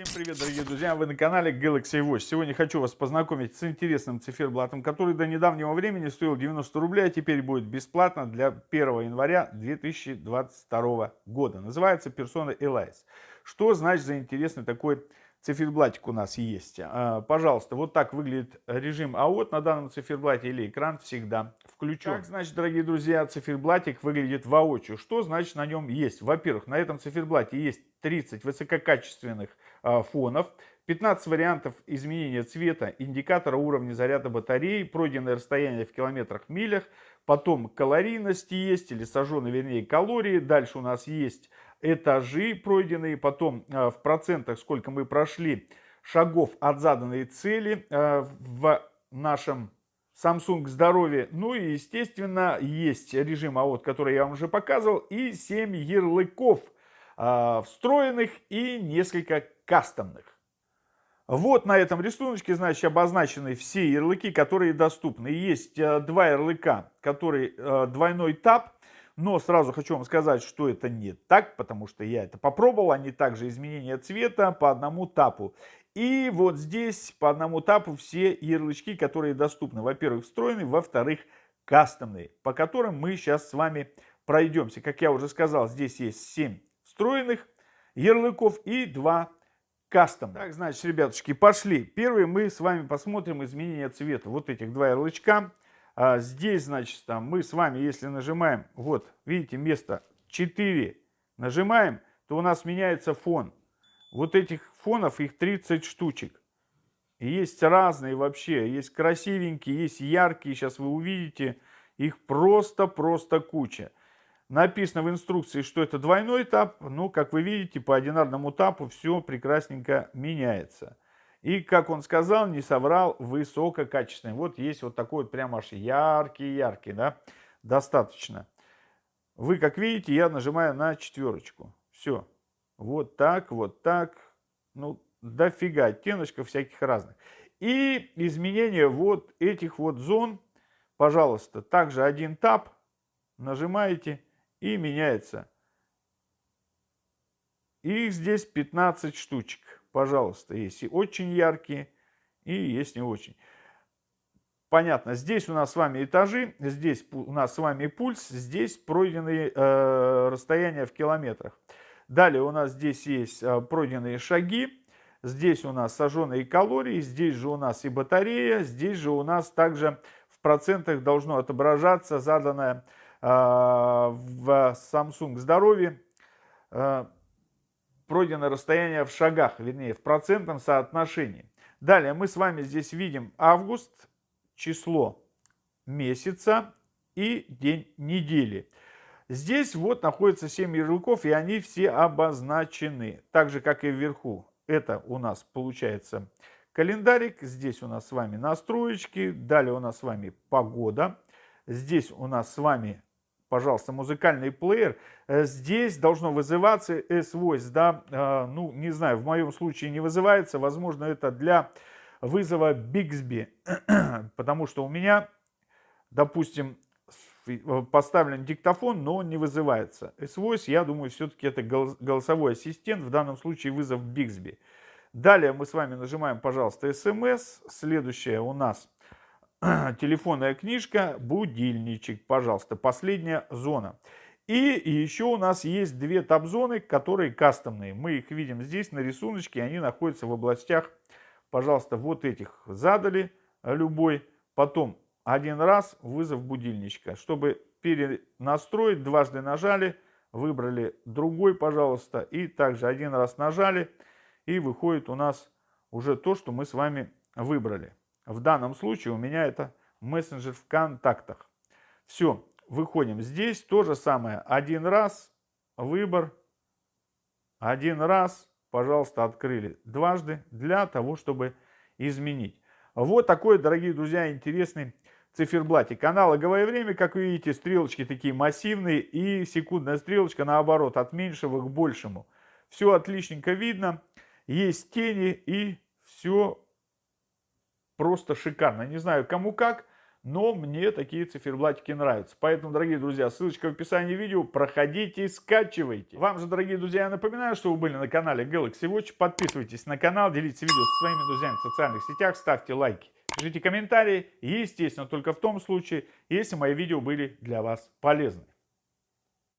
Всем привет, дорогие друзья! Вы на канале Galaxy Watch. Сегодня хочу вас познакомить с интересным циферблатом, который до недавнего времени стоил 90 рублей, а теперь будет бесплатно для 1 января 2022 года. Называется Persona Elise. Что значит за интересный такой циферблатик у нас есть? Пожалуйста, вот так выглядит режим АОТ на данном циферблате, или экран всегда включен. Как значит, дорогие друзья, циферблатик выглядит воочию? Что значит на нем есть? Во-первых, на этом циферблате есть 30 высококачественных фонов, 15 вариантов изменения цвета, индикатора уровня заряда батареи, пройденное расстояние в километрах, милях, потом калорийность есть, или сожженные, вернее, калории. Дальше у нас есть этажи пройденные, потом в процентах, сколько мы прошли шагов от заданной цели в нашем Samsung здоровье. Ну и, естественно, есть режим АОТ, который я вам уже показывал, и 7 ярлыков встроенных и несколько кастомных. Вот на этом рисунке, значит, обозначены все ярлыки, которые доступны. Есть два ярлыка, которые двойной тап, но сразу хочу вам сказать, что это не так, потому что я это попробовал. Они также изменения цвета по одному тапу. И вот здесь по одному тапу все ярлычки, которые доступны. Во-первых, встроенные, во-вторых, кастомные, по которым мы сейчас с вами пройдемся. Как я уже сказал, здесь есть 7 встроенных ярлыков и 2 кастомных. Так, значит, ребятушки, пошли. Первый мы с вами посмотрим изменение цвета. Вот этих два ярлычка. Здесь, значит, мы с вами, если нажимаем, вот, видите, место 4 нажимаем, то у нас меняется фон. Вот этих фонов, их 30 штучек. И есть разные вообще, есть красивенькие, есть яркие, сейчас вы увидите, их просто куча. Написано в инструкции, что это двойной тап, но, как вы видите, по одинарному тапу все прекрасненько меняется. И, как он сказал, не соврал, высококачественный. Вот есть вот такой вот прям аж яркий, да, достаточно. Вы, как видите, я нажимаю на четверочку. Все. Вот так, ну, дофига оттеночков всяких разных. И изменение вот этих вот зон, пожалуйста, также один тап, нажимаете и меняется. Их здесь 15 штучек. Пожалуйста, есть и очень яркие, и есть не очень. Понятно, здесь у нас с вами этажи, здесь у нас с вами пульс, здесь пройденные расстояния в километрах. Далее у нас здесь есть пройденные шаги, здесь у нас сожженные калории, здесь же у нас и батарея, здесь же у нас также в процентах должно отображаться заданное в Samsung здоровье пройденное расстояние в шагах, вернее, в процентном соотношении. Далее мы с вами здесь видим август, число месяца и день недели. Здесь вот находится 7 ярлыков, и они все обозначены, так же, как и вверху. Это у нас получается календарик, здесь у нас с вами настроечки, далее у нас с вами погода, здесь у нас с вами, пожалуйста, музыкальный плеер. Здесь должно вызываться S-Voice, да, ну, не знаю, в моем случае не вызывается, возможно, это для вызова Bixby, потому что у меня, допустим, поставлен диктофон, но он не вызывается. S-Voice, я думаю, все-таки это голосовой ассистент, в данном случае вызов Bixby. Далее мы с вами нажимаем, пожалуйста, SMS. Следующее у нас телефонная книжка, будильничек, пожалуйста, последняя зона. И еще у нас есть две таб-зоны, которые кастомные. Мы их видим здесь на рисунке, они находятся в областях, пожалуйста, вот этих задали любой. Потом один раз вызов будильничка. Чтобы перенастроить, дважды нажали, выбрали другой, пожалуйста, и также один раз нажали, и выходит у нас уже то, что мы с вами выбрали. В данном случае у меня это мессенджер в контактах. Все, выходим. Здесь то же самое. Один раз, выбор, один раз, пожалуйста, открыли дважды для того, чтобы изменить. Вот такой, дорогие друзья, интересный циферблатик. Аналоговое время, как вы видите, стрелочки такие массивные, и секундная стрелочка наоборот, от меньшего к большему. Все отличненько видно, есть тени, и все просто шикарно. Не знаю, кому как, но мне такие циферблатики нравятся. Поэтому, дорогие друзья, ссылочка в описании видео, проходите, скачивайте. Вам же, дорогие друзья, я напоминаю, что вы были на канале Galaxy Watch. Подписывайтесь на канал, делитесь видео со своими друзьями в социальных сетях, ставьте лайки, пишите комментарии. И, естественно, только в том случае, если мои видео были для вас полезны.